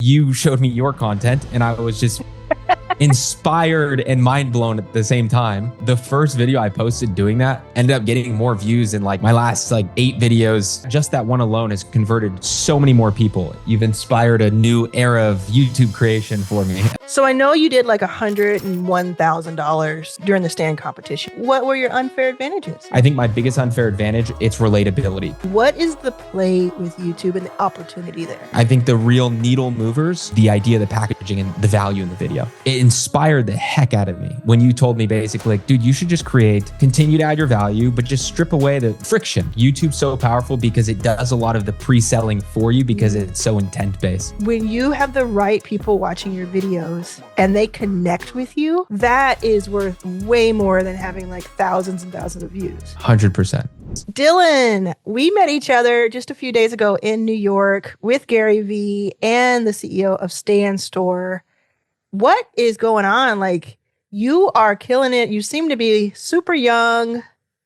you showed me your content and I was just inspired and mind blown at the same time. The first video I posted doing that ended up getting more views than like my last like 8 videos. Just that one alone has converted so many more people. You've inspired a new era of YouTube creation for me. So I know you did like $101,000 during the stand competition. What were your unfair advantages? I think my biggest unfair advantage, it's relatability. What is the play with YouTube and the opportunity there? I think the real needle movers, the idea, the packaging, and the value in the video. It inspired the heck out of me when you told me basically like, dude, you should just continue to add your value, but just strip away the friction. YouTube's so powerful because it does a lot of the pre-selling for you because it's so intent-based. When you have the right people watching your videos and they connect with you, that is worth way more than having like thousands and thousands of views. 100%. Dylan, we met each other just a few days ago in New York with Gary Vee and the CEO of Stand Store. What is going on? Like, you are killing it. You seem to be super young,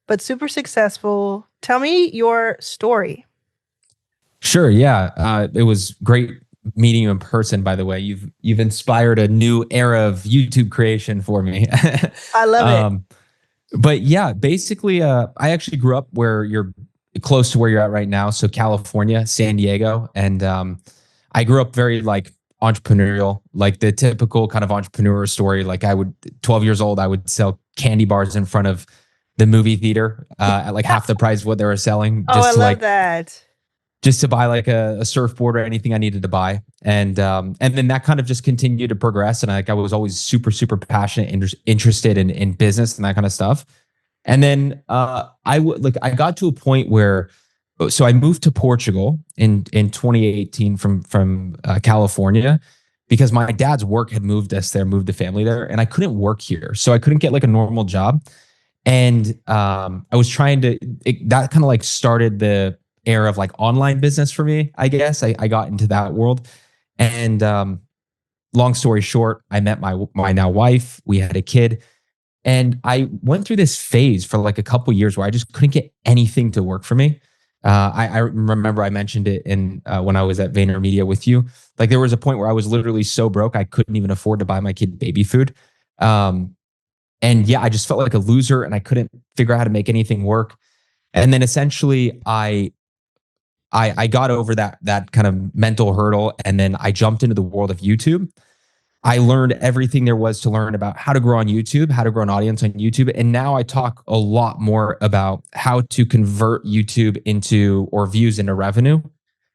but super successful. Tell me your story. Sure. Yeah. It was great meeting you in person, by the way. You've inspired a new era of YouTube creation for me. I love it. But yeah, basically, I actually grew up where you're close to where you're at right now. So California, San Diego. And I grew up very like entrepreneurial, like the typical kind of entrepreneur story. Like 12 years old, I would sell candy bars in front of the movie theater at like half the price of what they were selling. I love that. Just to buy like a surfboard or anything I needed to buy. And then that kind of just continued to progress. And I was always super, super passionate and interested in business and that kind of stuff. And then I got to a point where, so I moved to Portugal in 2018 from California because my dad's work had moved the family there, and I couldn't work here. So I couldn't get like a normal job. And I was trying to, that kind of like started the era of like online business for me, I guess. I got into that world. And long story short, I met my now wife. We had a kid. And I went through this phase for like a couple years where I just couldn't get anything to work for me. I remember I mentioned it in when I was at VaynerMedia with you. Like there was a point where I was literally so broke I couldn't even afford to buy my kid baby food. And yeah, I just felt like a loser and I couldn't figure out how to make anything work. And then essentially I got over that kind of mental hurdle, and then I jumped into the world of YouTube. I learned everything there was to learn about how to grow on YouTube, how to grow an audience on YouTube. And now I talk a lot more about how to convert YouTube or views into revenue,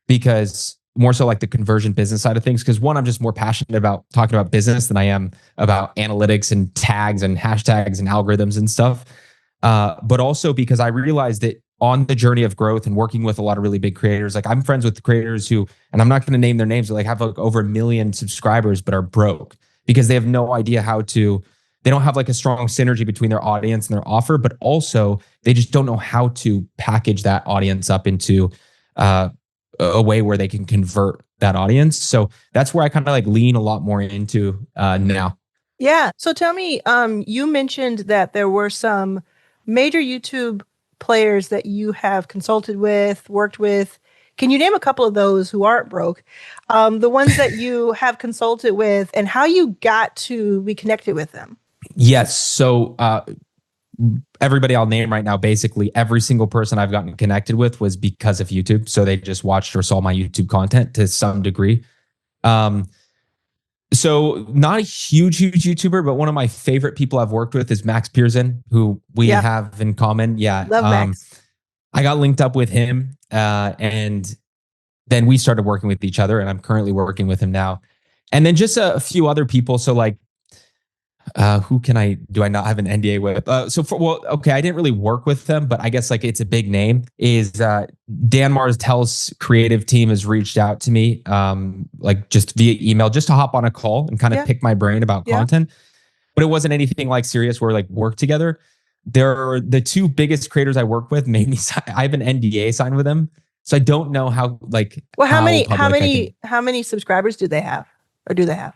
because more so like the conversion business side of things. Because one, I'm just more passionate about talking about business than I am about analytics and tags and hashtags and algorithms and stuff. But also because I realized that on the journey of growth and working with a lot of really big creators, like I'm friends with creators who, and I'm not going to name their names, but like have like over 1 million subscribers, but are broke because they have no idea they don't have like a strong synergy between their audience and their offer, but also they just don't know how to package that audience up into a way where they can convert that audience. So that's where I kind of like lean a lot more into now. Yeah. So tell me, you mentioned that there were some major YouTube players that you have consulted with, worked with. Can you name a couple of those who aren't broke? The ones that you have consulted with and how you got to be connected with them? Yes. So everybody I'll name right now, basically every single person I've gotten connected with was because of YouTube. So they just watched or saw my YouTube content to some degree. So not a huge YouTuber, but one of my favorite people I've worked with is Max Pearson, who we have in common. Yeah. Love Max. I got linked up with him and then we started working with each other, and I'm currently working with him now. And then just a few other people. So like, who do I not have an NDA with? I didn't really work with them, but I guess like it's a big name, is Dan Martell's creative team has reached out to me, like just via email, just to hop on a call and kind of pick my brain about content. But it wasn't anything like serious where like work together. They're the two biggest creators I work with made me I have an NDA signed with them. So I don't know how like, how many subscribers do they have? Or do they have?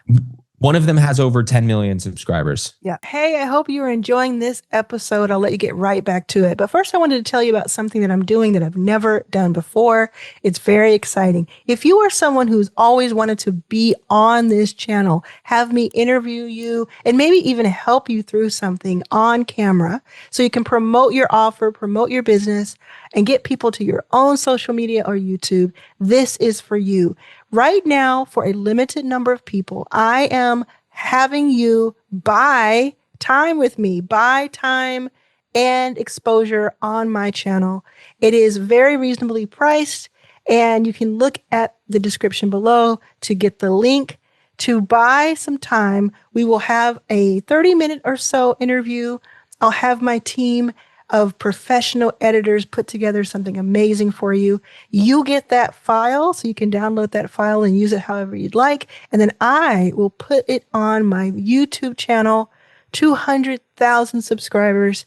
One of them has over 10 million subscribers. Yeah. Hey, I hope you're enjoying this episode. I'll let you get right back to it. But first, I wanted to tell you about something that I'm doing that I've never done before. It's very exciting. If you are someone who's always wanted to be on this channel, have me interview you, and maybe even help you through something on camera so you can promote your offer, promote your business, and get people to your own social media or YouTube, this is for you. Right now, for a limited number of people, I am having you buy time with me, buy time and exposure on my channel. It is very reasonably priced, and you can look at the description below to get the link to buy some time. We will have a 30-minute or so interview. I'll have my team of professional editors put together something amazing for you. You get that file, so you can download that file and use it however you'd like. And then I will put it on my YouTube channel, 200,000 subscribers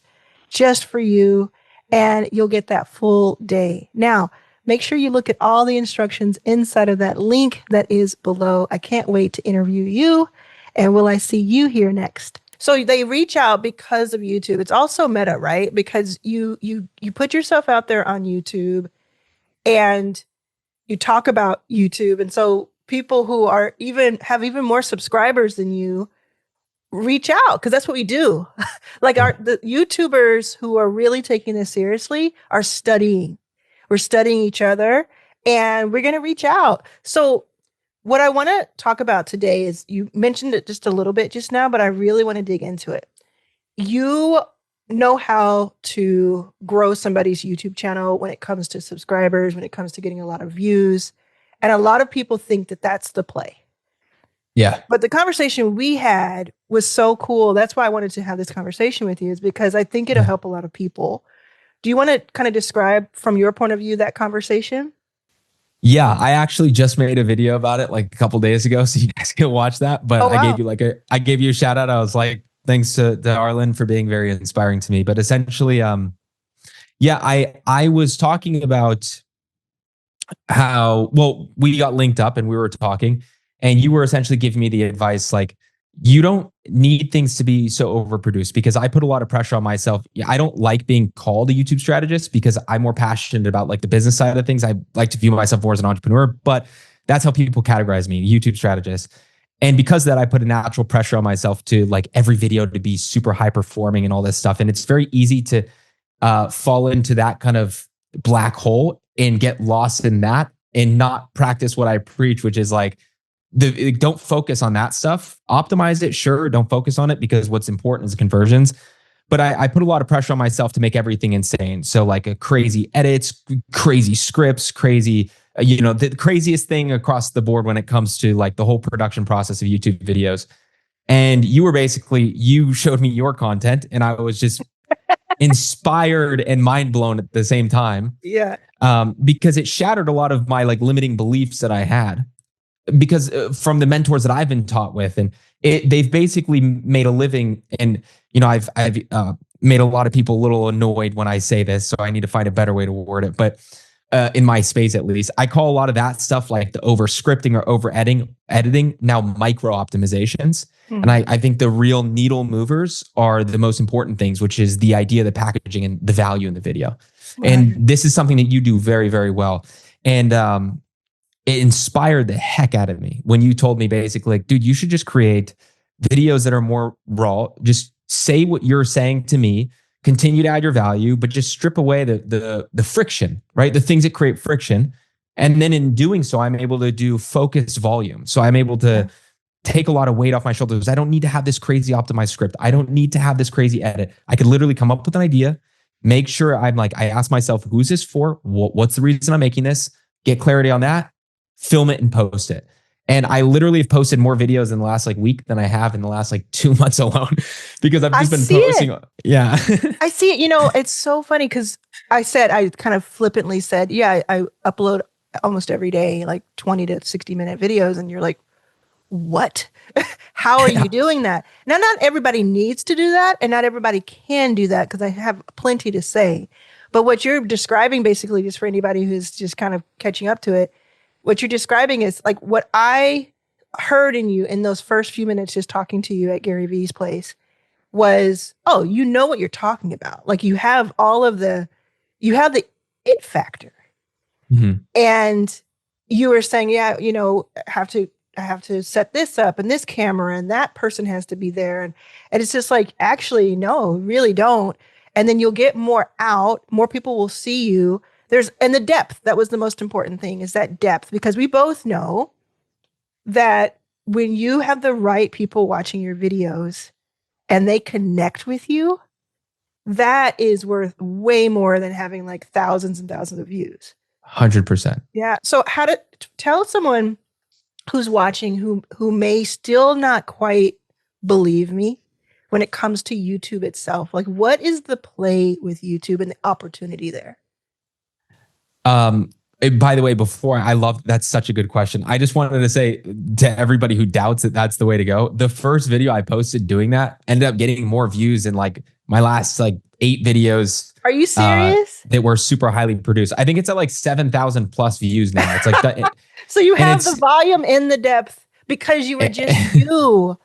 just for you. And you'll get that full day. Now, make sure you look at all the instructions inside of that link that is below. I can't wait to interview you. And will I see you here next? So they reach out because of YouTube. It's also meta, right? Because you put yourself out there on YouTube and you talk about YouTube. And so people who are have even more subscribers than you reach out, because that's what we do. Like the YouTubers who are really taking this seriously are studying. We're studying each other, and we're going to reach out. So what I want to talk about today is, you mentioned it just a little bit just now, but I really want to dig into it. You know how to grow somebody's YouTube channel when it comes to subscribers, when it comes to getting a lot of views. And a lot of people think that that's the play. Yeah. But the conversation we had was so cool. That's why I wanted to have this conversation with you, is because I think it'll help a lot of people. Do you want to kind of describe from your point of view that conversation? Yeah, I actually just made a video about it like a couple days ago, so you guys can watch that. But I gave you a shout out. I was like, thanks to Arlan for being very inspiring to me. But essentially, I was talking about how, well, we got linked up and we were talking, and you were essentially giving me the advice, like, you don't need things to be so overproduced, because I put a lot of pressure on myself. I don't like being called a YouTube strategist because I'm more passionate about like the business side of things. I like to view myself more as an entrepreneur, but that's how people categorize me, YouTube strategist. And because of that, I put a natural pressure on myself to like every video to be super high performing and all this stuff. And it's very easy to fall into that kind of black hole and get lost in that and not practice what I preach, which is like, don't focus on that stuff. Optimize it, sure. Don't focus on it, because what's important is conversions. But I put a lot of pressure on myself to make everything insane. So like a crazy edits, crazy scripts, crazy, the craziest thing across the board when it comes to like the whole production process of YouTube videos. And you showed me your content, and I was just inspired and mind blown at the same time. Yeah. Because it shattered a lot of my like limiting beliefs that I had. Because from the mentors that I've been taught with, and they've basically made a living. And, I've made a lot of people a little annoyed when I say this, so I need to find a better way to word it. But in my space, at least, I call a lot of that stuff like the over scripting or over editing now micro optimizations. And I think the real needle movers are the most important things, which is the idea, the packaging, and the value in the video. Right. And this is something that you do very, very well. And it inspired the heck out of me when you told me basically, like, dude, you should just create videos that are more raw. Just say what you're saying to me, continue to add your value, but just strip away the friction, right? The things that create friction. And then in doing so, I'm able to do focused volume. So I'm able to take a lot of weight off my shoulders. I don't need to have this crazy optimized script. I don't need to have this crazy edit. I could literally come up with an idea, make sure I ask myself, who's this for? What's the reason I'm making this? Get clarity on that. Film it and post it. And I literally have posted more videos in the last like week than I have in the last like 2 months alone, because I've just been posting. Yeah. I see it. It's so funny because I kind of flippantly said, yeah, I upload almost every day, like 20 to 60-minute videos. And you're like, what? How are you doing that? Now, not everybody needs to do that, and not everybody can do that, because I have plenty to say. But what you're describing, basically, just for anybody who's just kind of catching up to it, what you're describing is like what I heard in you in those first few minutes just talking to you at Gary Vee's place was, oh, you know what you're talking about. Like you have the it factor. Mm-hmm. And you were saying, yeah, I have to set this up and this camera and that person has to be there. And it's just like, actually, no, really don't. And then you'll get more out, more people will see you. And the depth, that was the most important thing, is that depth, because we both know that when you have the right people watching your videos and they connect with you, that is worth way more than having like thousands and thousands of views. 100%. Yeah. So how to tell someone who's watching who may still not quite believe me when it comes to YouTube itself, like what is the play with YouTube and the opportunity there? By the way, that's such a good question. I just wanted to say to everybody who doubts that that's the way to go, the first video I posted doing that ended up getting more views than like my last like 8 videos. Are you serious? That were super highly produced. I think it's at like 7,000 plus views now. It's like so you have the volume and the depth because you were just you.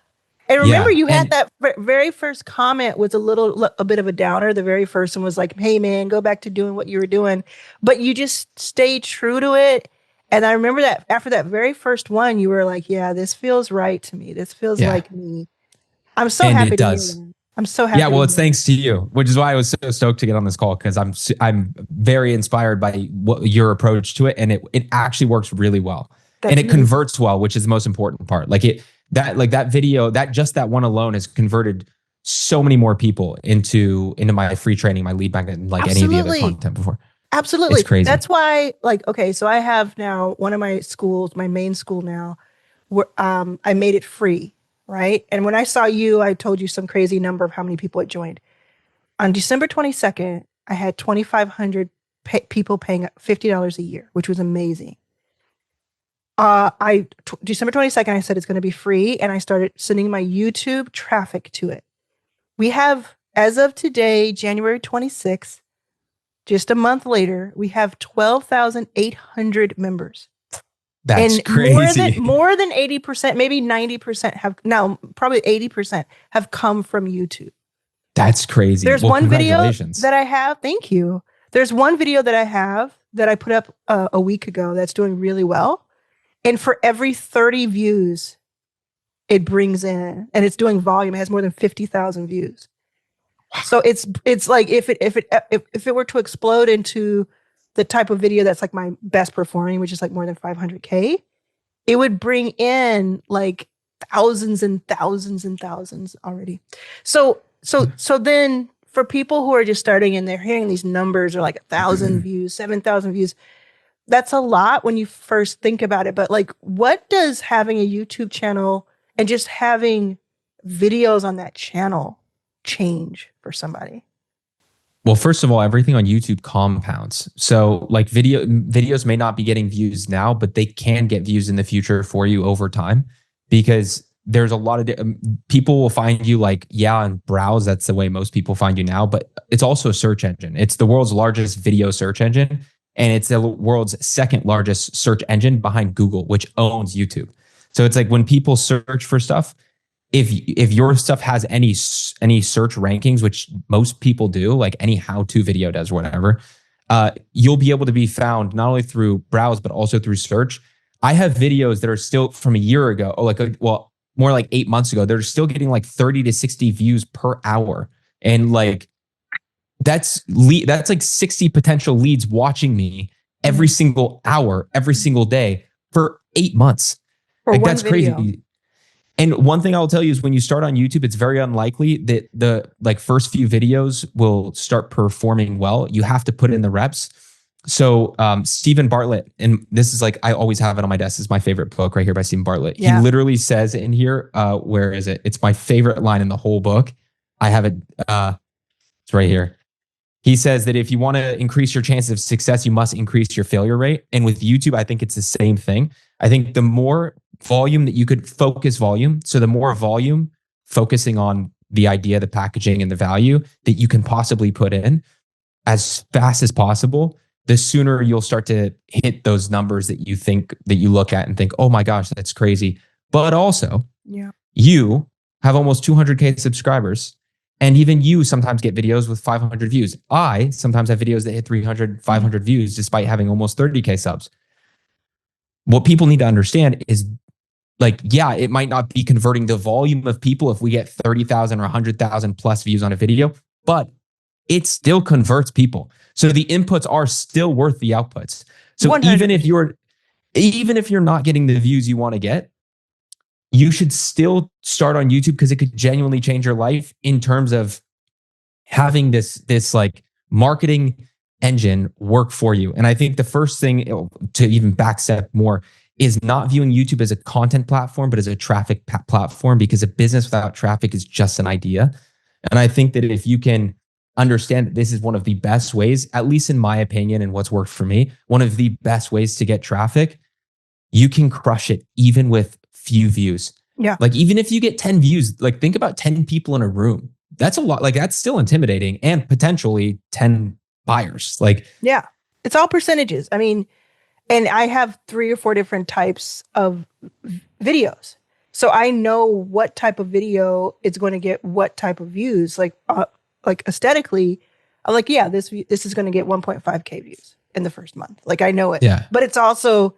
And remember, you had that very first comment was a bit of a downer. The very first one was like, hey, man, go back to doing what you were doing. But you just stayed true to it. And I remember that after that very first one, you were like, yeah, this feels right to me. This feels like me. I'm so happy to hear that. I'm so happy. Yeah, well, it's thanks to you, which is why I was so stoked to get on this call, because I'm very inspired by your approach to it. And it actually works really well. And it converts well, which is the most important part. That video, that one alone has converted so many more people into my free training, my lead magnet, and like any of the other content before. Absolutely. It's crazy. That's why, so I have now one of my schools, my main school now, where I made it free, right? And when I saw you, I told you some crazy number of how many people had joined. On December 22nd, I had 2,500 people paying $50 a year, which was amazing. December 22nd, I said it's going to be free, and I started sending my YouTube traffic to it. We have, as of today, January 26th, just a month later, we have 12,800 members. That's crazy. More than 80%, maybe 90% probably 80% have come from YouTube. That's crazy. There's one video that I have. Thank you. There's one video that I have that I put up a week ago that's doing really well. And for every 30 views, it brings in, and it's doing volume. It has more than 50,000 views. Wow. So it's like if it were to explode into the type of video that's like my best performing, which is like more than 500K, it would bring in like thousands and thousands and thousands already. So then for people who are just starting and they're hearing these numbers are like 1,000 views, 7,000 views. That's a lot when you first think about it. But like, what does having a YouTube channel and just having videos on that channel change for somebody? Well, first of all, everything on YouTube compounds. So like videos may not be getting views now, but they can get views in the future for you over time, because there's a lot of people will find you on browse. That's the way most people find you now, but it's also a search engine. It's the world's largest video search engine. And it's the world's second largest search engine behind Google, which owns YouTube. So it's like when people search for stuff, if your stuff has any search rankings, which most people do, like any how-to video does, whatever, you'll be able to be found not only through browse, but also through search. I have videos that are still from a year ago, more like 8 months ago. They're still getting like 30 to 60 views per hour. And like, that's like 60 potential leads watching me every single hour, every single day for 8 months. That's crazy. And one thing I'll tell you is when you start on YouTube, it's very unlikely that the first few videos will start performing well. You have to put in the reps. So Stephen Bartlett, and this is I always have it on my desk. This is my favorite book right here by Stephen Bartlett. Yeah. He literally says in here, where is it? It's my favorite line in the whole book. I have it. It's right here. He says that if you want to increase your chances of success, you must increase your failure rate. And with YouTube, I think it's the same thing. I think the more volume that you could focus volume, so the more volume focusing on the idea, the packaging, and the value that you can possibly put in as fast as possible, the sooner you'll start to hit those numbers that you look at and think, oh my gosh, that's crazy. But also, Yeah. you have almost 200K subscribers. And even you sometimes get videos with 500 views. I sometimes have videos that hit 300, 500 views despite having almost 30K subs. What people need to understand is, like, yeah, it might not be converting the volume of people if we get 30,000 or 100,000 plus views on a video, but it still converts people. So the inputs are still worth the outputs. So 100%. even if you're not getting the views you want to get, you should still start on YouTube because it could genuinely change your life in terms of having this like marketing engine work for you. And I think the first thing to even backstep more is not viewing YouTube as a content platform, but as a traffic platform, because a business without traffic is just an idea. And I think that if you can understand that this is one of the best ways, at least in my opinion, and what's worked for me, one of the best ways to get traffic, you can crush it even with few views. Yeah. Like even if you get 10 views, like think about 10 people in a room. That's a lot. Like that's still intimidating, and potentially 10 buyers. Like, yeah, it's all percentages. I mean, and I have 3 or 4 different types of videos. So I know what type of video is going to get what type of views. Like aesthetically, I'm like, yeah, this is going to get 1.5K views in the first month. Like I know it. yeah. But it's also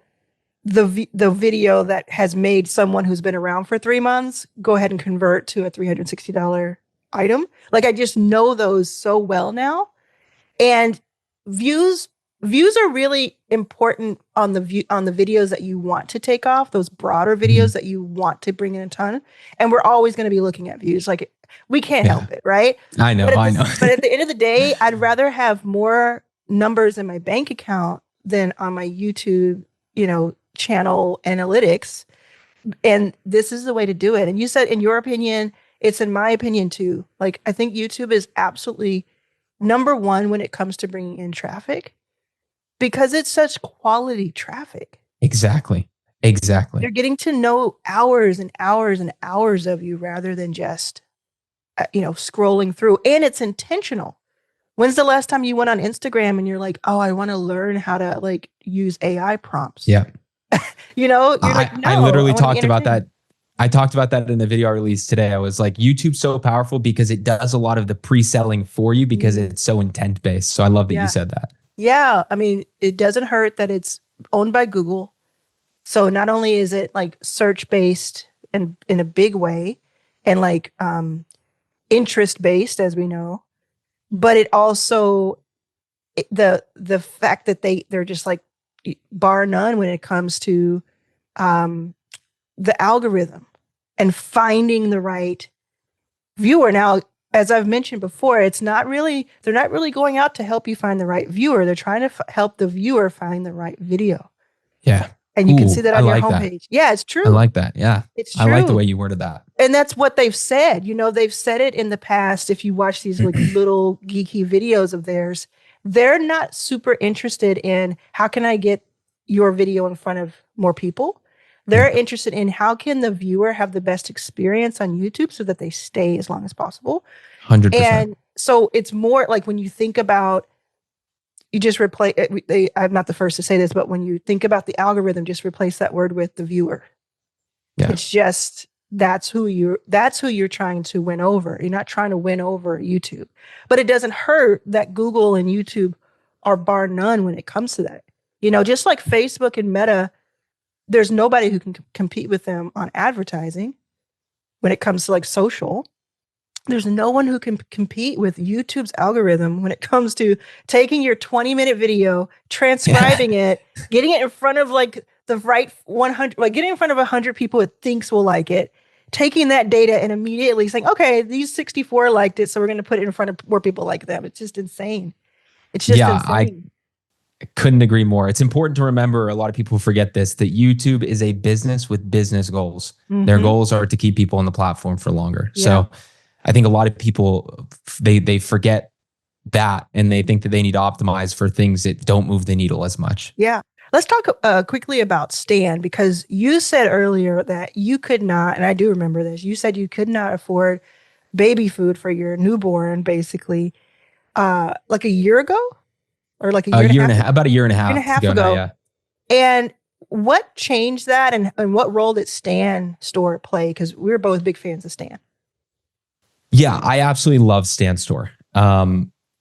the video that has made someone who's been around for 3 months go ahead and convert to a $360 item. Like I just know those so well now. And views are really important on the videos that you want to take off, those broader videos that you want to bring in a ton. And we're always going to be looking at views. Like we can't help it, right? I know. But at the end of the day, I'd rather have more numbers in my bank account than on my YouTube, channel analytics. And this is the way to do it. And you said, in your opinion, it's in my opinion too. Like, I think YouTube is absolutely number one when it comes to bringing in traffic because it's such quality traffic. Exactly. They're getting to know hours and hours and hours of you rather than just, scrolling through. And it's intentional. When's the last time you went on Instagram and you're like, oh, I want to learn how to like use AI prompts? Yeah. You're like, no, I literally talked about that. I talked about that in the video I released today. I was like, YouTube's so powerful because it does a lot of the pre-selling for you because it's so intent based. So I love that you said that. Yeah. I mean, it doesn't hurt that it's owned by Google. So not only is it like search based and in a big way and like interest based, as we know, but it also the fact that they're just like bar none when it comes to the algorithm and finding the right viewer. Now, as I've mentioned before, they're not really going out to help you find the right viewer. They're trying to help the viewer find the right video. Yeah. And you can see that on your homepage. Yeah, it's true. I like that. Yeah. It's true. I like the way you worded that. And that's what they've said. They've said it in the past. If you watch these like little geeky videos of theirs, they're not super interested in how can I get your video in front of more people. They're interested in how can the viewer have the best experience on YouTube so that they stay as long as possible. 100%. And so it's more like when you think about, you just replace it. I'm not the first to say this, but when you think about the algorithm, just replace that word with the viewer. Yeah. It's just, that's who you're trying to win over. You're not trying to win over YouTube, but it doesn't hurt that Google and YouTube are bar none when it comes to that. Just like Facebook and Meta, there's nobody who can compete with them on advertising when it comes to like social. There's no one who can compete with YouTube's algorithm when it comes to taking your 20-minute video, transcribing it, getting it in front of like the right 100, like getting in front of 100 people it thinks will like it, taking that data and immediately saying, okay, these 64 liked it, so we're going to put it in front of more people like them. It's just insane. It's just insane. I couldn't agree more. It's important to remember, a lot of people forget this, that YouTube is a business with business goals. Their goals are to keep people on the platform for longer. Yeah. So I think a lot of people, they forget that and they think that they need to optimize for things that don't move the needle as much. Yeah. Let's talk quickly about Stan, because you said earlier that you could not, and I do remember this, you said you could not afford baby food for your newborn, basically, like a year ago? Or like a year and a half? About a year and a half ago. And what changed that, and what role did Stan Store play? Because we were both big fans of Stan. Yeah, I absolutely love Stan Store.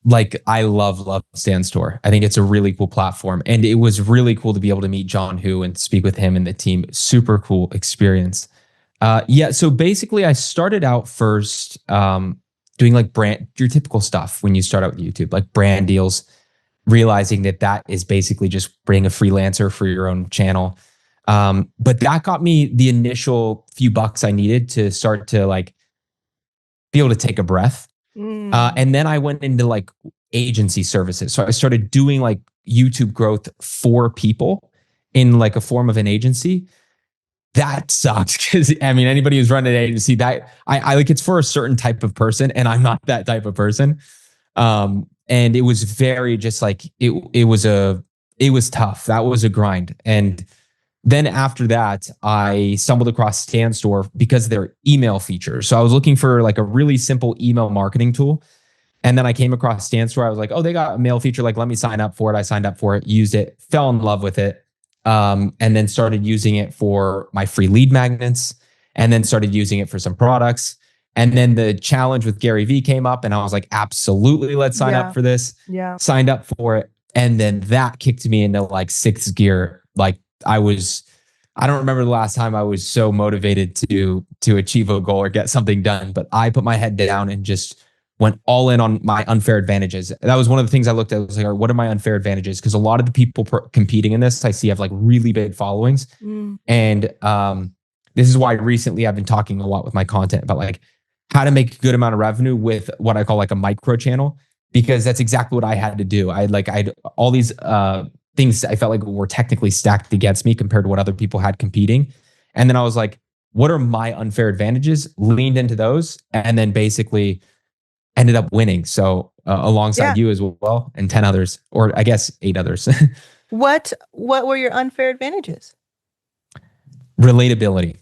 Like I love Stan Store. I think it's a really cool platform. And it was really cool to be able to meet John Hu and speak with him and the team. Super cool experience. Yeah, so basically I started out first doing like your typical stuff when you start out with YouTube, like brand deals, realizing that that is basically just bring a freelancer for your own channel. But that got me the initial few bucks I needed to start to like be able to take a breath. And then I went into like agency services. So I started doing like YouTube growth for people in like a form of an agency. That sucks because I mean, anybody who's running an agency, that I like, it's for a certain type of person, and I'm not that type of person. And it was very just like it was tough. That was a grind. And then after that, I stumbled across Stan Store because of their email features. So I was looking for like a really simple email marketing tool. And then I came across Stan Store. I was like, oh, they got a mail feature. Like, let me sign up for it. I signed up for it, used it, fell in love with it. And then started using it for my free lead magnets, and then started using it for some products. And then the challenge with Gary Vee came up, and I was like, absolutely, let's sign up for this. Yeah. Signed up for it. And then that kicked me into like sixth gear. Like I don't remember the last time I was so motivated to achieve a goal or get something done, but I put my head down and just went all in on my unfair advantages. That was one of the things I looked at. I was like, what are my unfair advantages? Because a lot of the people competing in this, I see have like really big followings. And this is why recently I've been talking a lot with my content about like how to make a good amount of revenue with what I call like a micro channel, because that's exactly what I had to do. I had all these things I felt like were technically stacked against me compared to what other people had competing. And then I was like, what are my unfair advantages? Leaned into those, and then basically ended up winning. So alongside you as well, and 10 others, or I guess 8 others. What were your unfair advantages? Relatability.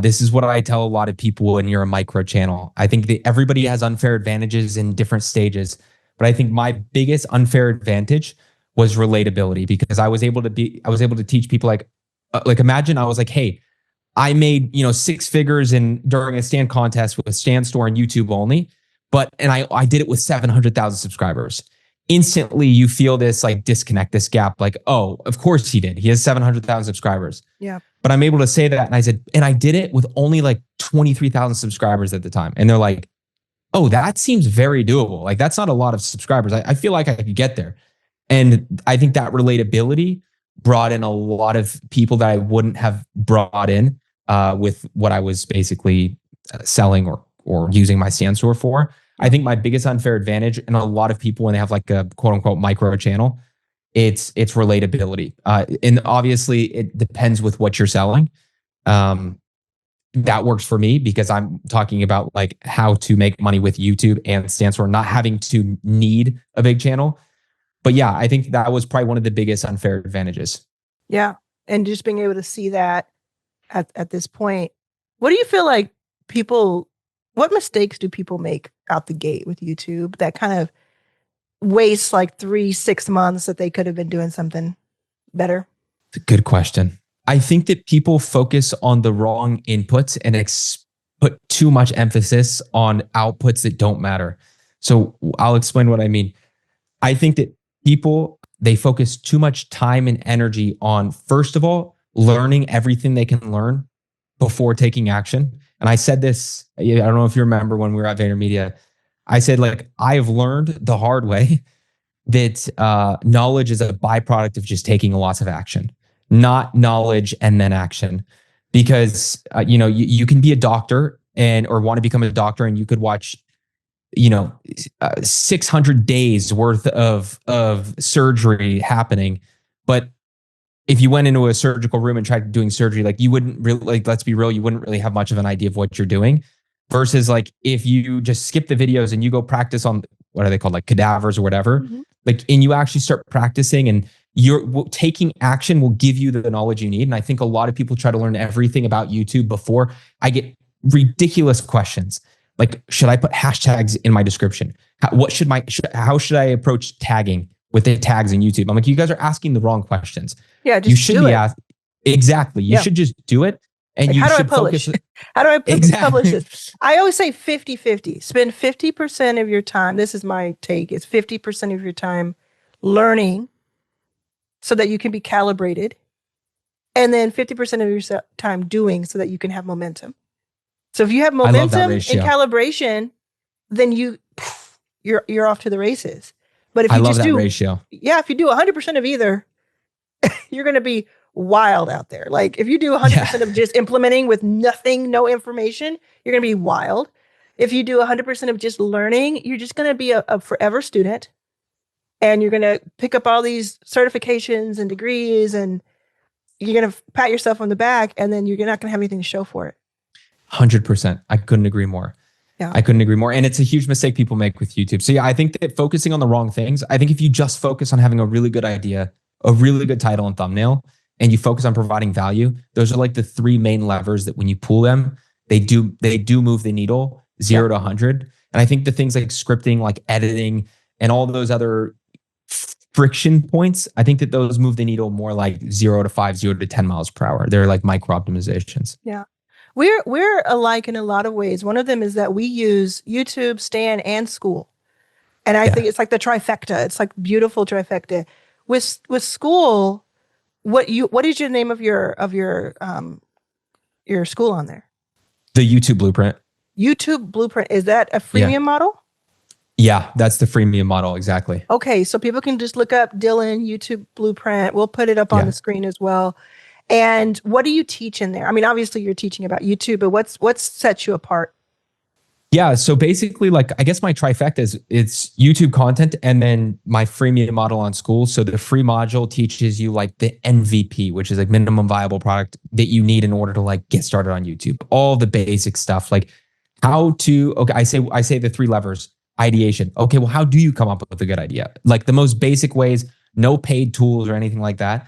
This is what I tell a lot of people when you're a micro channel. I think that everybody has unfair advantages in different stages, but I think my biggest unfair advantage was relatability, because I was able to teach people like imagine I was like, hey, I made 6 figures during a Stan contest with a Stan Store and YouTube only. And I did it with 700,000 subscribers. Instantly, you feel this like disconnect, this gap. Like, oh, of course he did. He has 700,000 subscribers. Yeah. But I'm able to say that, and I said, and I did it with only like 23,000 subscribers at the time. And they're like, oh, that seems very doable. Like that's not a lot of subscribers. I feel like I could get there. And I think that relatability brought in a lot of people that I wouldn't have brought in with what I was basically selling or using my Stan Store for. I think my biggest unfair advantage, and a lot of people when they have like a quote unquote micro channel, it's relatability. And obviously it depends with what you're selling. That works for me because I'm talking about like how to make money with YouTube and Stan Store, not having to need a big channel. But yeah, I think that was probably one of the biggest unfair advantages. Yeah. And just being able to see that at this point, what do you feel like what mistakes do people make out the gate with YouTube that kind of waste like 3-6 months that they could have been doing something better? It's a good question. I think that people focus on the wrong inputs and put too much emphasis on outputs that don't matter. So I'll explain what I mean. I think that people, they focus too much time and energy on, first of all, learning everything they can learn before taking action. And I said this, I don't know if you remember when we were at VaynerMedia, I said, like, I have learned the hard way that knowledge is a byproduct of just taking lots of action, not knowledge and then action. Because, you can be a doctor or want to become a doctor, and you could watch 600 days worth of surgery happening. But if you went into a surgical room and tried doing surgery, like you wouldn't really, like, let's be real, you wouldn't really have much of an idea of what you're doing. Versus like if you just skip the videos and you go practice on, what are they called, like cadavers or whatever, like, and you actually start practicing, and you're taking action will give you the knowledge you need. And I think a lot of people try to learn everything about YouTube before. I get ridiculous questions. Like, should I put hashtags in my description? How should I approach tagging with the tags in YouTube? I'm like, you guys are asking the wrong questions. Yeah, you should be asked. Exactly. You Yeah. should just do it. And Like, you how do I should publish? focus. How do I publish Exactly. this? I always say 50-50. Spend 50% of your time. This is my take. It's 50% of your time learning so that you can be calibrated. And then 50% of your time doing so that you can have momentum. So if you have I love that momentum and ratio. calibration, then you're off to the races. But if I you love just that do, ratio. if you do 100% of either, you're going to be wild out there. Like if you do 100% of just implementing with nothing, no information, you're going to be wild. If you do 100% of just learning, you're just going to be a forever student, and you're going to pick up all these certifications and degrees, and you're going to pat yourself on the back, and then you're not going to have anything to show for it. 100%. I couldn't agree more. Yeah. I couldn't agree more. And it's a huge mistake people make with YouTube. So yeah, I think that focusing on the wrong things, I think if you just focus on having a really good idea, a really good title and thumbnail, and you focus on providing value, those are like the three main levers that when you pull them, they do move the needle 0 to 100. And I think the things like scripting, like editing, and all those other friction points, I think that those move the needle more like 0 to 5, 0 to 10 miles per hour. They're like micro optimizations. Yeah. We're alike in a lot of ways. One of them is that we use YouTube, Stan, and school. And I think it's like the trifecta. It's like beautiful trifecta. With school, what is your name of your school on there? The YouTube Blueprint. YouTube Blueprint. Is that a freemium model? Yeah, that's the freemium model. Exactly. Okay. So people can just look up Dylan YouTube Blueprint. We'll put it up on the screen as well. And what do you teach in there? I mean, obviously you're teaching about YouTube, but what's sets you apart? Yeah. So basically, like, I guess my trifecta is it's YouTube content and then my freemium model on school. So the free module teaches you like the MVP, which is like minimum viable product that you need in order to like get started on YouTube. All the basic stuff, like how to, okay, I say the three levers: ideation. Okay, well, how do you come up with a good idea? Like the most basic ways, no paid tools or anything like that.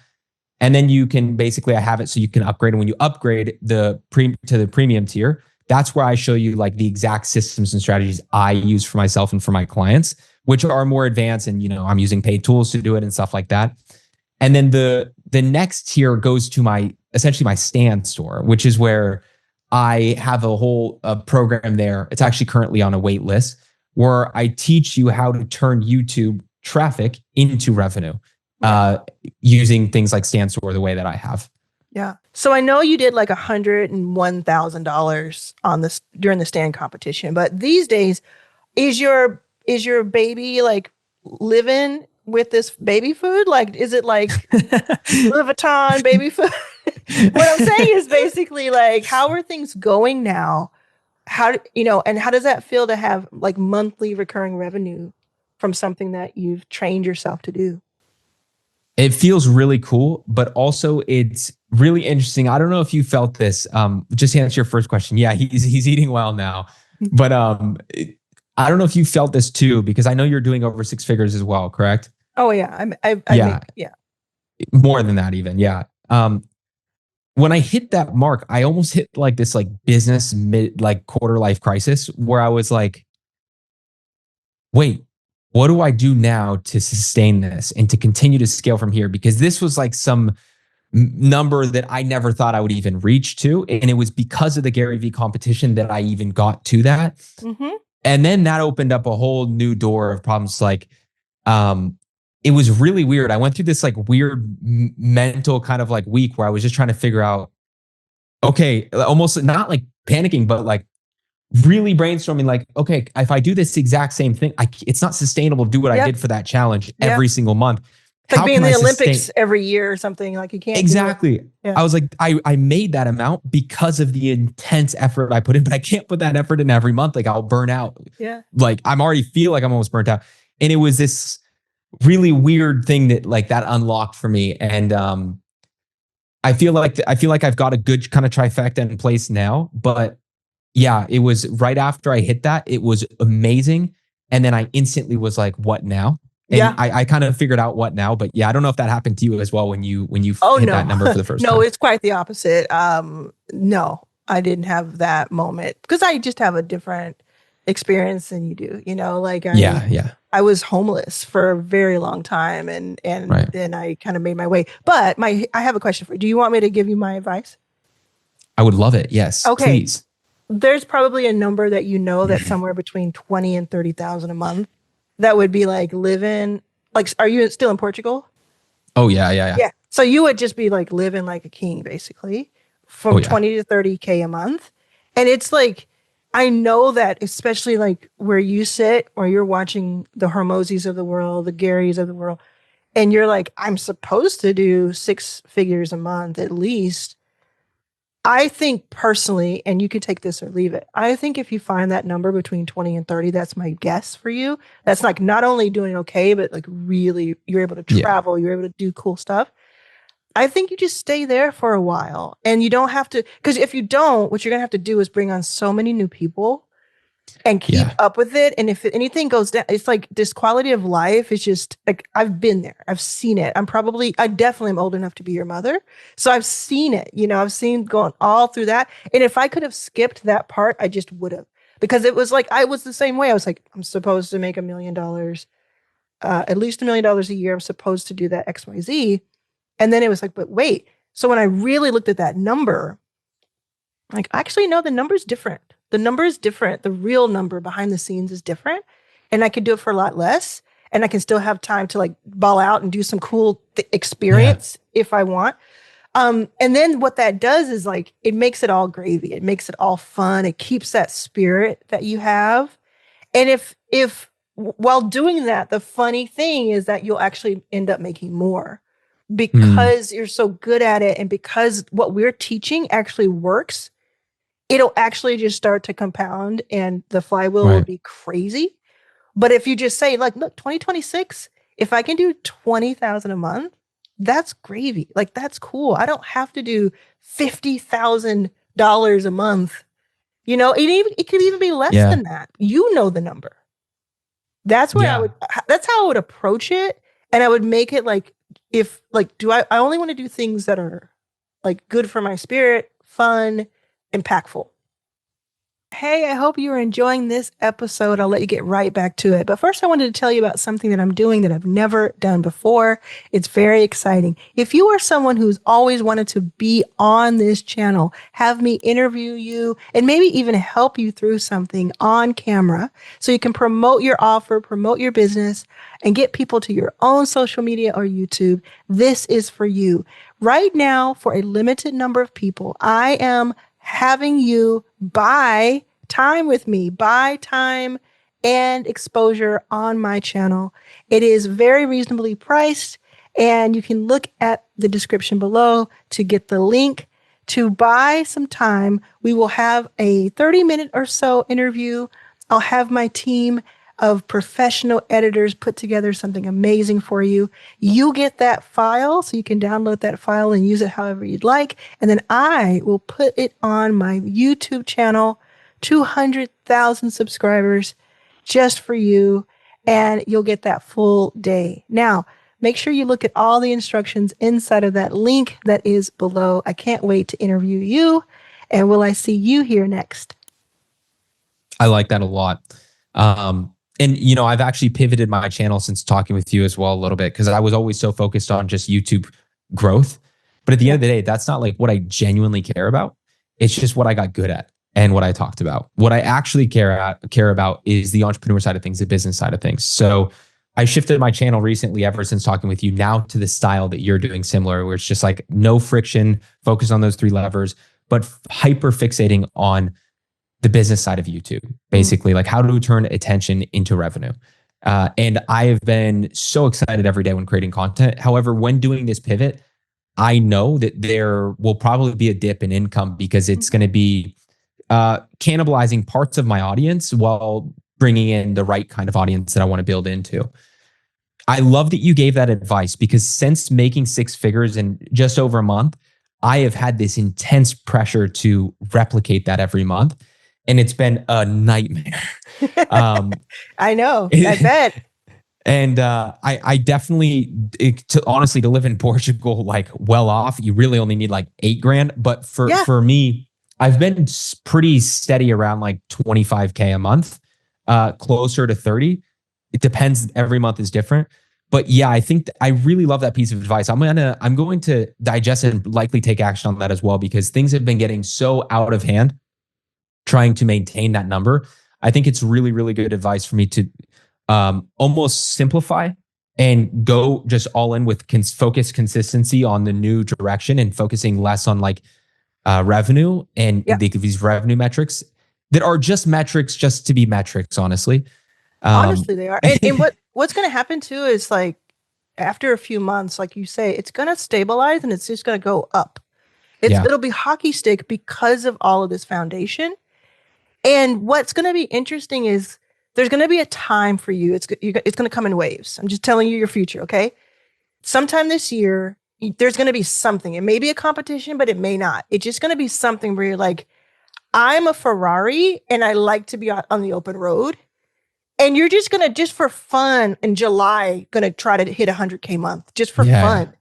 And then you can basically, I have it so you can upgrade. And when you upgrade to the premium tier, that's where I show you like the exact systems and strategies I use for myself and for my clients, which are more advanced. And, I'm using paid tools to do it and stuff like that. And then the next tier goes to essentially my Stan store, which is where I have a whole program there. It's actually currently on a wait list where I teach you how to turn YouTube traffic into revenue. Using things like Stan Store the way that I have. Yeah. So I know you did like $101,000 on this during the Stan competition, but these days, is your baby like living with this baby food? Like, is it like Louis Vuitton baby food? What I'm saying is basically like, how are things going now? And how does that feel to have like monthly recurring revenue from something that you've trained yourself to do? It feels really cool, but also it's really interesting. I don't know if you felt this. Just to answer your first question, yeah, he's eating well now, but I don't know if you felt this too, because I know you're doing over 6 figures as well, correct? Oh yeah, more than that even, yeah. When I hit that mark, I almost hit like this like business quarter life crisis where I was like, wait. What do I do now to sustain this and to continue to scale from here? Because this was like some number that I never thought I would even reach to. And it was because of the Gary Vee competition that I even got to that. Mm-hmm. And then that opened up a whole new door of problems. Like, it was really weird. I went through this like weird mental kind of like week where I was just trying to figure out, okay, almost not like panicking, but like, really brainstorming like, okay, if I do this exact same thing, it's not sustainable to do what I did for that challenge every single month. It's like being in the Olympics every year or something. Like you can't. Exactly. I was like, I made that amount because of the intense effort I put in, but I can't put that effort in every month. Like I'll burn out. Yeah. Like I'm already feel like I'm almost burnt out. And it was this really weird thing that like that unlocked for me. And I feel like I've got a good kind of trifecta in place now, but yeah, it was right after I hit that. It was amazing. And then I instantly was like, what now? And I kind of figured out what now. But yeah, I don't know if that happened to you as well when you hit that number for the first time. No, it's quite the opposite. No, I didn't have that moment because I just have a different experience than you do. You know, like Yeah. I was homeless for a very long time, and Right. then I kind of made my way. But I have a question for you. Do you want me to give you my advice? I would love it. Yes, Okay. please. There's probably a number that you know that's somewhere between 20 and 30,000 a month. That would be like living, like, are you still in Portugal? Oh yeah. Yeah. So you would just be like living like a king, basically, Oh from yeah. 20 to 30K a month. And it's like, I know that, especially like where you sit or you're watching the Hormozis of the world, the Garys of the world, and you're like, I'm supposed to do 6 figures a month at least. I think personally, and you can take this or leave it. I think if you find that number between 20 and 30, that's my guess for you. That's like not only doing okay, but like really you're able to Yeah. travel, you're able to do cool stuff. I think you just stay there for a while and you don't have to, because if you don't, what you're going to have to do is bring on so many new people and keep Yeah. up with it. And if anything goes down, it's like this quality of life is just like, I've been there. I've seen it. I definitely am old enough to be your mother. So I've seen it, you know, I've seen going all through that. And if I could have skipped that part, I just would have, because it was like, I was the same way. I was like, I'm supposed to make $1 million, at least $1 million a year. I'm supposed to do that XYZ. And then it was like, but wait. So when I really looked at that number, like, actually, no, the number's different. The number is different. The real number behind the scenes is different. And I could do it for a lot less. And I can still have time to like ball out and do some cool experience if I want. And then what that does is like, it makes it all gravy. It makes it all fun. It keeps that spirit that you have. And if while doing that, the funny thing is that you'll actually end up making more because you're so good at it. And because what we're teaching actually works, it'll actually just start to compound and the flywheel will be crazy. But if you just say, like, look, 2026, if I can do 20,000 a month, that's gravy. Like, that's cool. I don't have to do $50,000 a month. You know, it could even be less than that. You know the number. That's where that's how I would approach it. And I would make it like, if like, I only want to do things that are like good for my spirit, fun, impactful. Hey, I hope you're enjoying this episode. I'll let you get right back to it. But first, I wanted to tell you about something that I'm doing that I've never done before. It's very exciting. If you are someone who's always wanted to be on this channel, have me interview you, and maybe even help you through something on camera so you can promote your offer, promote your business, and get people to your own social media or YouTube, this is for you. Right now, for a limited number of people, I am having you buy time with me, buy time and exposure on my channel. It is very reasonably priced, and you can look at the description below to get the link to buy some time. We will have a 30-minute or so interview. I'll have my team of professional editors put together something amazing for you. You get that file, so you can download that file and use it however you'd like. And then I will put it on my YouTube channel, 200,000 subscribers just for you. And you'll get that full day. Now, make sure you look at all the instructions inside of that link that is below. I can't wait to interview you. And will I see you here next? I like that a lot. And, you know, I've actually pivoted my channel since talking with you as well a little bit, because I was always so focused on just YouTube growth. But at the end of the day, that's not like what I genuinely care about. It's just what I got good at and what I talked about. What I actually care about is the entrepreneur side of things, the business side of things. So I shifted my channel recently, ever since talking with you, now to the style that you're doing similar, where it's just like no friction, focus on those 3 levers, but hyper fixating on the business side of YouTube, basically, like how to turn attention into revenue. And I have been so excited every day when creating content. However, when doing this pivot, I know that there will probably be a dip in income because it's going to be cannibalizing parts of my audience while bringing in the right kind of audience that I want to build into. I love that you gave that advice, because since making 6 figures in just over a month, I have had this intense pressure to replicate that every month. And it's been a nightmare. I know. I bet. And I definitely, honestly, to live in Portugal, like well off, you really only need like $8,000. But for me, I've been pretty steady around like 25K a month. closer to 30. It depends. Every month is different. But yeah, I think I really love that piece of advice. I'm going to digest it and likely take action on that as well, because things have been getting so out of hand trying to maintain that number. I think it's really, really good advice for me to almost simplify and go just all in with focus consistency on the new direction and focusing less on like revenue and these revenue metrics that are just metrics just to be metrics, honestly. Honestly, they are. And what's going to happen too is like after a few months, like you say, it's going to stabilize and it's just going to go up. It'll be hockey stick because of all of this foundation. And what's going to be interesting is there's going to be a time for you. It's going to come in waves. I'm just telling you your future, okay? Sometime this year, there's going to be something. It may be a competition, but it may not. It's just going to be something where you're like, I'm a Ferrari and I like to be on the open road. And you're just going to, just for fun in July, going to try to hit 100K month just for fun.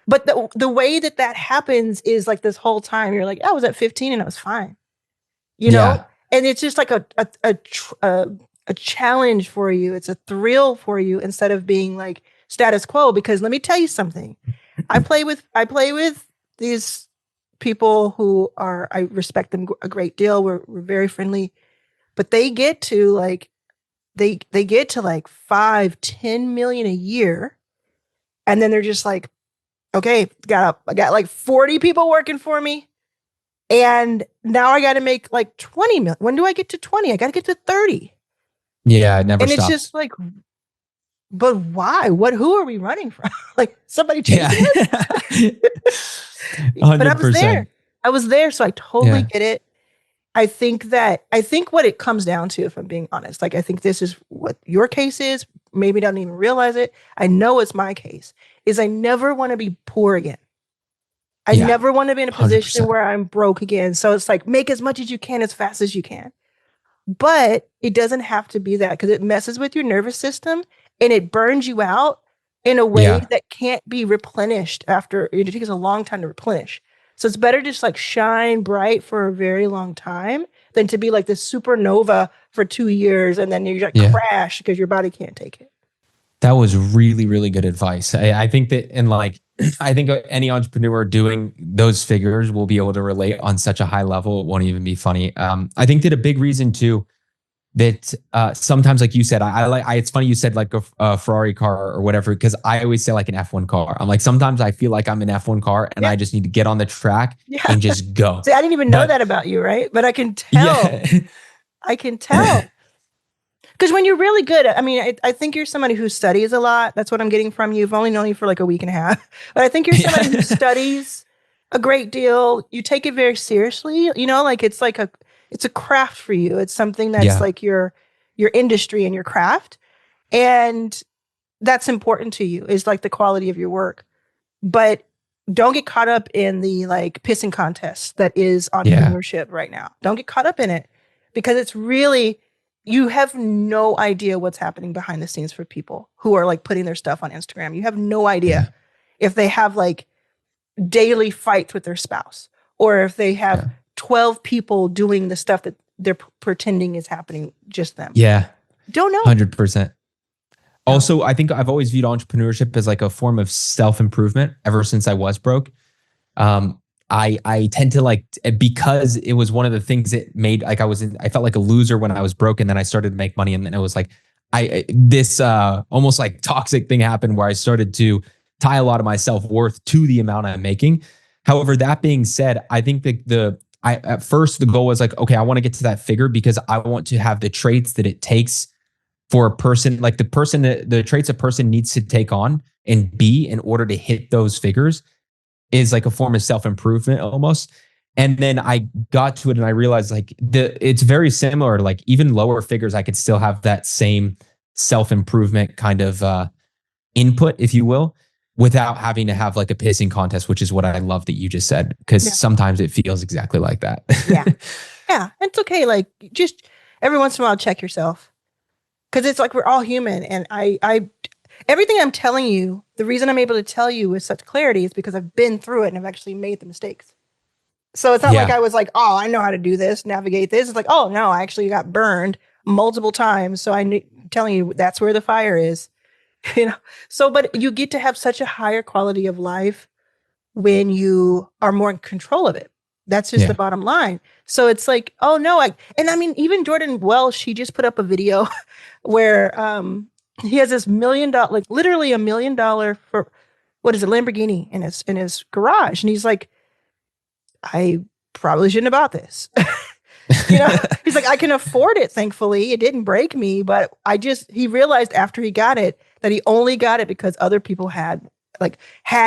But the way that happens is like this whole time you're like, I was at 15 and I was fine, you know? And it's just like a challenge for you. It's a thrill for you instead of being like status quo. Because let me tell you something. I play with these people who I respect them a great deal. We're very friendly, but they get to like, they get to like 5-10 million a year. And then they're just like, okay, I got like 40 people working for me. And now I got to make like 20 million. When do I get to 20? I got to get to 30. Yeah, it never stops. And it's just like, but why? Who are we running from? Like somebody chasing us? But I was there. So I totally get it. I think what it comes down to, if I'm being honest, like I think this is what your case is. Maybe don't even realize it. I know it's my case. Is I never want to be poor again. I never want to be in a position 100%. Where I'm broke again. So it's like make as much as you can as fast as you can. But it doesn't have to be that because it messes with your nervous system and it burns you out in a way that can't be replenished after. It takes a long time to replenish. So it's better to just like shine bright for a very long time than to be like this supernova for 2 years and then you like crash because your body can't take it. That was really, really good advice. I think that, and like, I think any entrepreneur doing those figures will be able to relate on such a high level. It won't even be funny. I think that a big reason too, that sometimes, like you said, it's funny you said like a Ferrari car or whatever, because I always say like an F1 car. I'm like, sometimes I feel like I'm an F1 car and I just need to get on the track and just go. See, I didn't even know that about you, right? But I can tell. I can tell. Because when you're really good, I mean, I think you're somebody who studies a lot. That's what I'm getting from you. I've only known you for like a week and a half. But I think you're somebody who studies a great deal. You take it very seriously. You know, like it's a craft for you. It's something that's like your industry and your craft. And that's important to you, is like the quality of your work. But don't get caught up in the like pissing contest that is entrepreneurship right now. Don't get caught up in it because it's really... You have no idea what's happening behind the scenes for people who are like putting their stuff on Instagram. You have no idea if they have like daily fights with their spouse or if they have 12 people doing the stuff that they're pretending is happening, just them. Yeah. Don't know. 100%. Also, I think I've always viewed entrepreneurship as like a form of self-improvement ever since I was broke. I tend to like, because it was one of the things that made like I felt like a loser when I was broke, and then I started to make money, and then it was like this almost like toxic thing happened where I started to tie a lot of my self-worth to the amount I'm making. However, that being said, I think that at first the goal was like, okay, I want to get to that figure because I want to have the traits that it takes for a person, like the traits a person needs to take on and be in order to hit those figures, is like a form of self-improvement almost. And then I got to it and I realized like it's very similar to like even lower figures. I could still have that same self-improvement kind of input, if you will, without having to have like a pissing contest, which is what I love that you just said, because sometimes it feels exactly like that. Yeah. It's okay. Like just every once in a while, check yourself. Cause it's like, we're all human. And everything I'm telling you, the reason I'm able to tell you with such clarity is because I've been through it and I've actually made the mistakes. So it's not like I was like, oh, I know how to do this, navigate this. It's like, oh no, I actually got burned. multiple times. So I'm telling you, that's where the fire is, you know? So, but you get to have such a higher quality of life when you are more in control of it. That's just the bottom line. So it's like, oh no, and I mean, even Jordan Welsh, she just put up a video where he has this $1 million, like literally $1 million for what is it, Lamborghini in his garage. And he's like, I probably shouldn't have bought this. You know, he's like, I can afford it. Thankfully, it didn't break me, but he realized after he got it that he only got it because other people had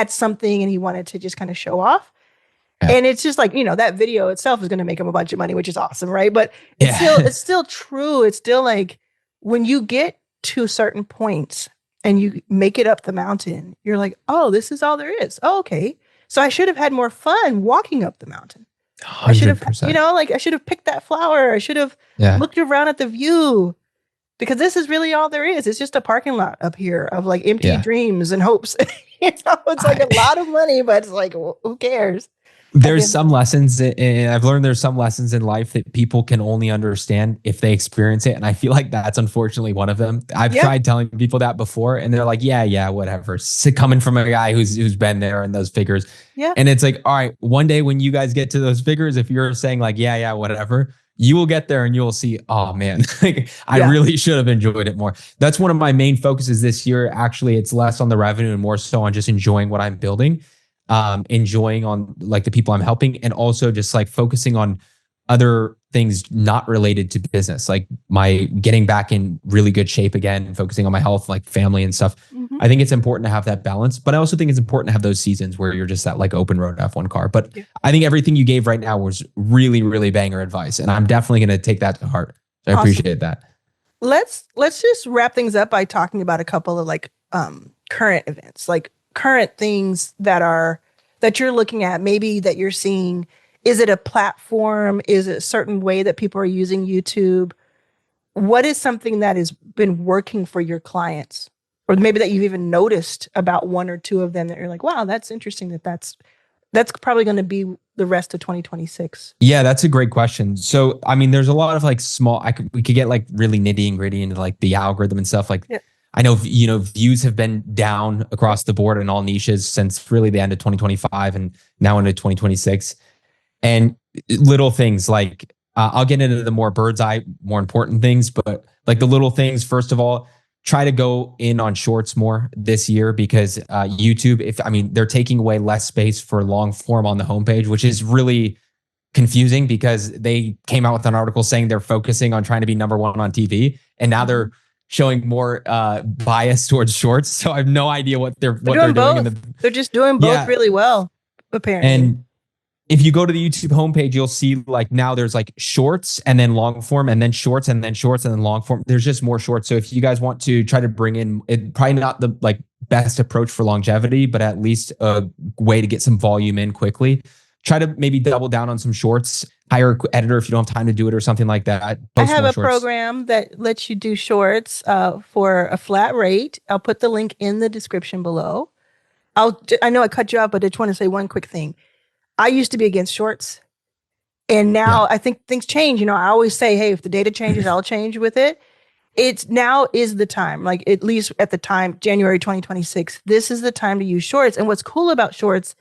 something and he wanted to just kind of show off. Yeah. And it's just like, you know, that video itself is going to make him a bunch of money, which is awesome. Right. But it's still true. It's still like when you get to certain points and you make it up the mountain, you're like, oh, this is all there is. Oh, okay. So I should have had more fun walking up the mountain. 100%. I should have, you know, like I should have picked that flower. I should have looked around at the view, because this is really all there is. It's just a parking lot up here of like empty dreams and hopes. You know, it's like a lot of money, but it's like, well, who cares? There's some lessons, and I've learned there's some lessons in life that people can only understand if they experience it. And I feel like that's unfortunately one of them. I've tried telling people that before, and they're like, yeah, whatever. So coming from a guy who's been there in those figures. Yeah. And it's like, all right, one day when you guys get to those figures, if you're saying like, yeah, whatever, you will get there and you'll see, oh man, like I really should have enjoyed it more. That's one of my main focuses this year. Actually, it's less on the revenue and more so on just enjoying what I'm building. Enjoying on like the people I'm helping, and also just like focusing on other things not related to business, like my getting back in really good shape again and focusing on my health, like family and stuff. Mm-hmm. I think it's important to have that balance, but I also think it's important to have those seasons where you're just that like open road F1 car. But I think everything you gave right now was really, really banger advice, and I'm definitely going to take that to heart. So I appreciate that. Let's just wrap things up by talking about a couple of like current events, like current things that you're looking at, maybe that you're seeing. Is it a platform? Is it a certain way that people are using YouTube? What is something that has been working for your clients? Or maybe that you've even noticed about one or two of them that you're like, wow, that's interesting, that's probably going to be the rest of 2026. Yeah, that's a great question. So, I mean, there's a lot of like we could get like really nitty and gritty into like the algorithm and stuff. Like, I know, you know, views have been down across the board in all niches since really the end of 2025 and now into 2026. And little things like, I'll get into the more bird's eye, more important things, but like the little things, first of all, try to go in on shorts more this year, because YouTube, they're taking away less space for long form on the homepage, which is really confusing because they came out with an article saying they're focusing on trying to be number one on TV. And now they're showing more bias towards shorts. So I have no idea what they're doing. They're just doing both really well, apparently. And if you go to the YouTube homepage, you'll see like now there's like shorts and then long form and then shorts and then shorts and then long form. There's just more shorts. So if you guys want to try to bring in, it probably not the like best approach for longevity, but at least a way to get some volume in quickly. Try to maybe double down on some shorts, hire an editor if you don't have time to do it or something like that. I have a program that lets you do shorts for a flat rate. I'll put the link in the description below. I know I cut you off, but I just want to say one quick thing. I used to be against shorts, and now I think things change. You know, I always say, hey, if the data changes, I'll change with it. It's now is the time, like at least at the time, January 2026, this is the time to use shorts. And what's cool about shorts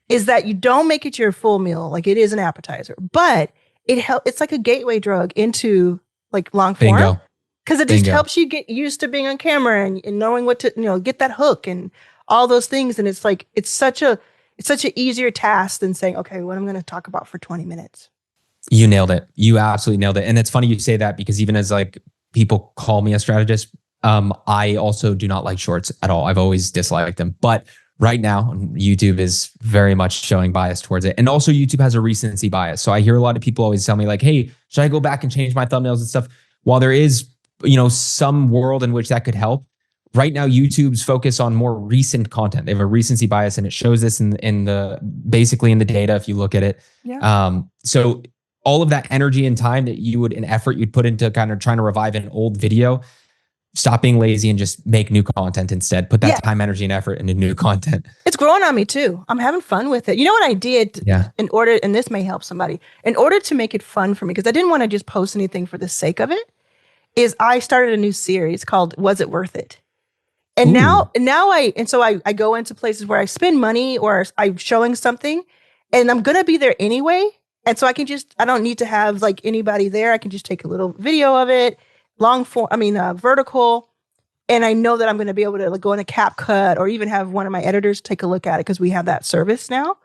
is that you don't make it your full meal. Like it is an appetizer, but it's like a gateway drug into like long form. Because it just helps you get used to being on camera and knowing what to, get that hook and all those things. And it's like, it's such an easier task than saying, okay, what I'm going to talk about for 20 minutes. You nailed it. You absolutely nailed it. And it's funny you say that, because even as like people call me a strategist, I also do not like shorts at all. I've always disliked them. But right now, YouTube is very much showing bias towards it. And also YouTube has a recency bias. So I hear a lot of people always tell me like, hey, should I go back and change my thumbnails and stuff? While there is, some world in which that could help, right now, YouTube's focus on more recent content. They have a recency bias, and it shows this basically in the data if you look at it. Yeah. So all of that energy and time that and effort you'd put into kind of trying to revive an old video, stop being lazy and just make new content instead. Put that time, energy, and effort into new content. It's growing on me too. I'm having fun with it. You know what I did and this may help somebody, in order to make it fun for me, because I didn't want to just post anything for the sake of it, is I started a new series called Was It Worth It? And Ooh. I go into places where I spend money or I'm showing something and I'm going to be there anyway. And so I don't need to have like anybody there. I can just take a little video of it, vertical. And I know that I'm going to be able to like, go in a CapCut or even have one of my editors take a look at it because we have that service now.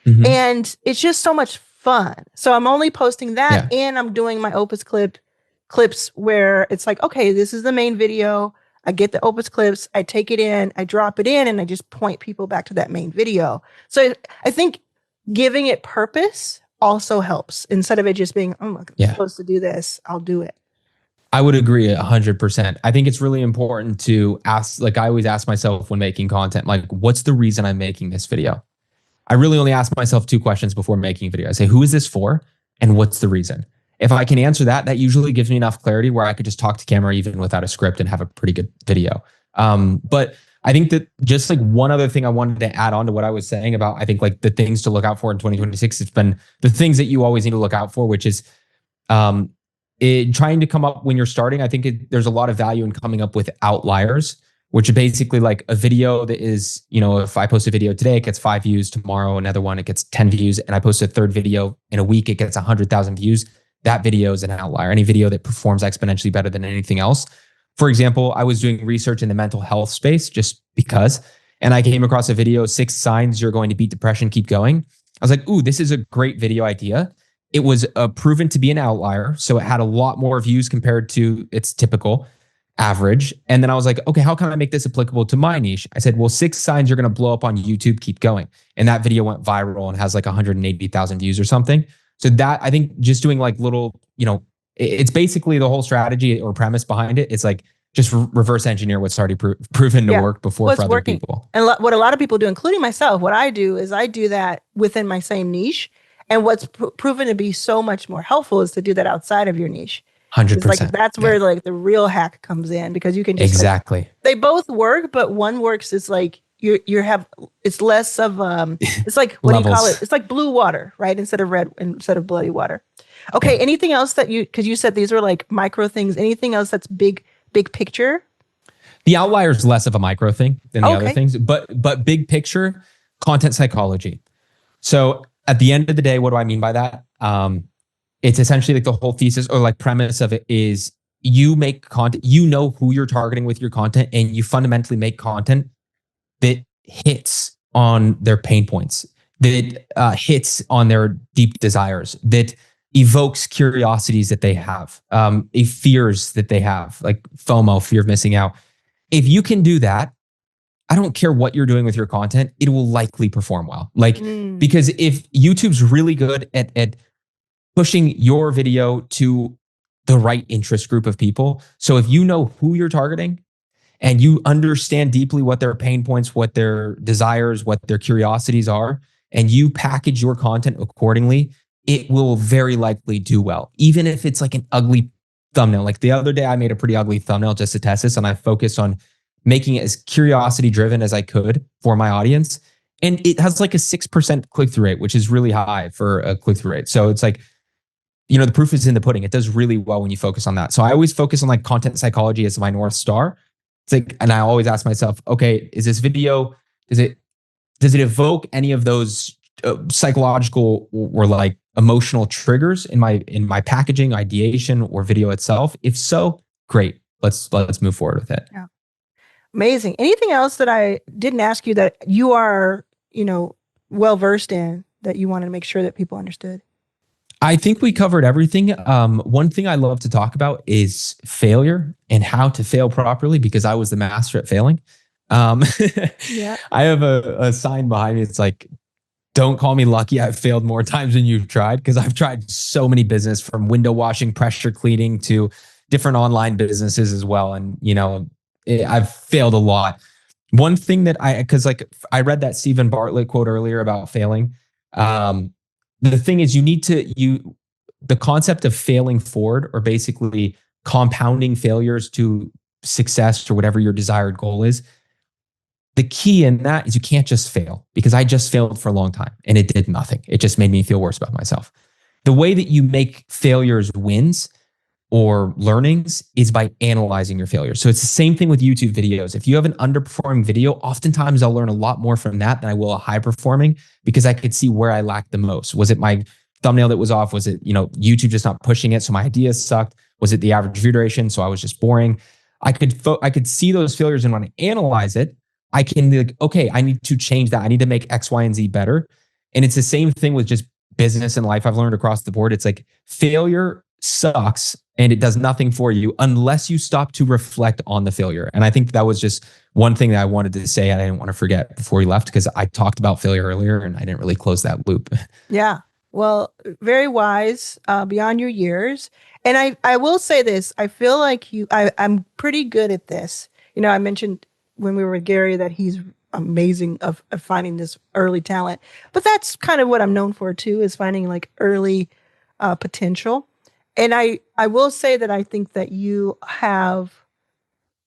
Mm-hmm. And it's just so much fun. So I'm only posting that and I'm doing my Opus clips where it's like, okay, this is the main video. I get the Opus clips, I take it in, I drop it in, and I just point people back to that main video. So I think giving it purpose also helps instead of it just being, oh, I'm supposed to do this, I'll do it. I would agree 100%. I think it's really important to ask, like I always ask myself when making content, like, what's the reason I'm making this video? I really only ask myself 2 questions before making a video. I say, who is this for? And what's the reason? If I can answer that, that usually gives me enough clarity where I could just talk to camera even without a script and have a pretty good video. But I think that just like one other thing I wanted to add on to what I was saying about, I think like the things to look out for in 2026, it's been the things that you always need to look out for, which is trying to come up when you're starting. I think there's a lot of value in coming up with outliers, which is basically like a video that is, if I post a video today, it gets 5 views, tomorrow, another one, it gets 10 views, and I post a third video in a week, it gets 100,000 views. That video is an outlier. Any video that performs exponentially better than anything else. For example, I was doing research in the mental health space just because, and I came across a video, 6 signs you're going to beat depression, keep going. I was like, ooh, this is a great video idea. It was proven to be an outlier. So it had a lot more views compared to its typical average. And then I was like, okay, how can I make this applicable to my niche? I said, well, 6 signs you're going to blow up on YouTube, keep going. And that video went viral and has like 180,000 views or something. So that, I think just doing like little, it's basically the whole strategy or premise behind it. It's like just reverse engineer what's already proven to work before for other people. And what a lot of people do, including myself, what I do is I do that within my same niche. And what's proven to be so much more helpful is to do that outside of your niche. 100%. Like that's where like the real hack comes in, because you can just they both work, but one works is like it's less of it's like what do you call it? It's like blue water, right? Instead of bloody water. Okay, anything else that because you said these were like micro things, anything else that's big picture? The outlier is less of a micro thing than the other things, but big picture, content psychology. So at the end of the day, what do I mean by that? It's essentially like the whole thesis or like premise of it is you make content, you know who you're targeting with your content, and you fundamentally make content that hits on their pain points, that hits on their deep desires, that evokes curiosities that they have, fears that they have, like FOMO, fear of missing out. If you can do that, I don't care what you're doing with your content, it will likely perform well. Because if YouTube's really good at pushing your video to the right interest group of people, so if you know who you're targeting and you understand deeply what their pain points, what their desires, what their curiosities are, and you package your content accordingly, it will very likely do well. Even if it's like an ugly thumbnail. Like the other day, I made a pretty ugly thumbnail just to test this, and I focused on making it as curiosity driven as I could for my audience. And it has like a 6% click-through rate, which is really high for a click-through rate. So it's like, the proof is in the pudding. It does really well when you focus on that. So I always focus on like content psychology as my North Star. It's like, and I always ask myself, okay, is this video, does it evoke any of those psychological or like emotional triggers in my packaging, ideation, or video itself? If so, great. Let's move forward with it. Yeah. Amazing. Anything else that I didn't ask you that you are, well versed in that you wanted to make sure that people understood? I think we covered everything. One thing I love to talk about is failure and how to fail properly, because I was the master at failing. Yeah. I have a sign behind me. It's like, don't call me lucky. I've failed more times than you've tried, because I've tried so many business, from window washing, pressure cleaning, to different online businesses as well. And, I've failed a lot. One thing that I read that Stephen Bartlett quote earlier about failing. The thing is, the concept of failing forward, or basically compounding failures to success or whatever your desired goal is. The key in that is you can't just fail, because I just failed for a long time and it did nothing. It just made me feel worse about myself. The way that you make failures wins or learnings is by analyzing your failures. So it's the same thing with YouTube videos. If you have an underperforming video, oftentimes I'll learn a lot more from that than I will a high performing, because I could see where I lacked the most. Was it my thumbnail that was off? Was it, YouTube just not pushing it, so my ideas sucked? Was it the average view duration, so I was just boring? I could see those failures, and when I analyze it, I can be like, okay, I need to change that. I need to make X, Y, and Z better. And it's the same thing with just business and life. I've learned across the board. It's like failure sucks and it does nothing for you unless you stop to reflect on the failure. And I think that was just one thing that I wanted to say. I didn't want to forget before we left, because I talked about failure earlier and I didn't really close that loop. Yeah. Well, very wise, beyond your years. And I will say this, I feel like I'm pretty good at this. I mentioned when we were with Gary that he's amazing of finding this early talent, but that's kind of what I'm known for too, is finding like early potential. And I will say that I think that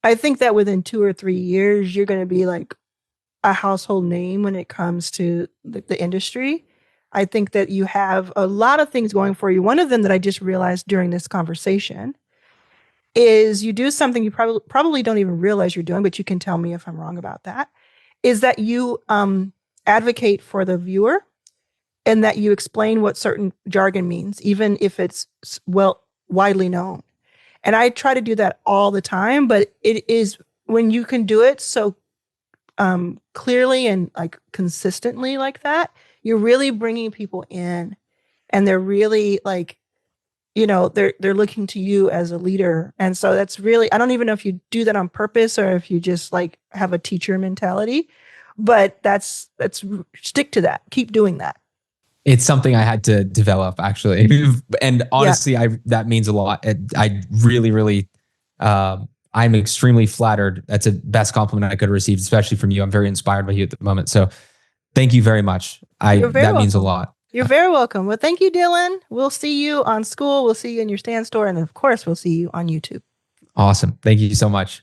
I think that within 2 or 3 years, you're going to be like a household name when it comes to the industry. I think that you have a lot of things going for you. One of them that I just realized during this conversation is you do something you probably don't even realize you're doing, but you can tell me if I'm wrong about that, is that you advocate for the viewer and that you explain what certain jargon means, even if it's widely known. And I try to do that all the time, but it is when you can do it so clearly and like consistently like that, you're really bringing people in, and they're really like, they're looking to you as a leader. And so that's really, I don't even know if you do that on purpose or if you just like have a teacher mentality, but that's stick to that. Keep doing that. It's something I had to develop, actually. And honestly, that means a lot. I really, really, I'm extremely flattered. That's the best compliment I could have received, especially from you. I'm very inspired by you at the moment. So thank you very much. That means a lot. You're very welcome. Well, thank you, Dylan. We'll see you on school. We'll see you in your stand store. And of course, we'll see you on YouTube. Awesome. Thank you so much.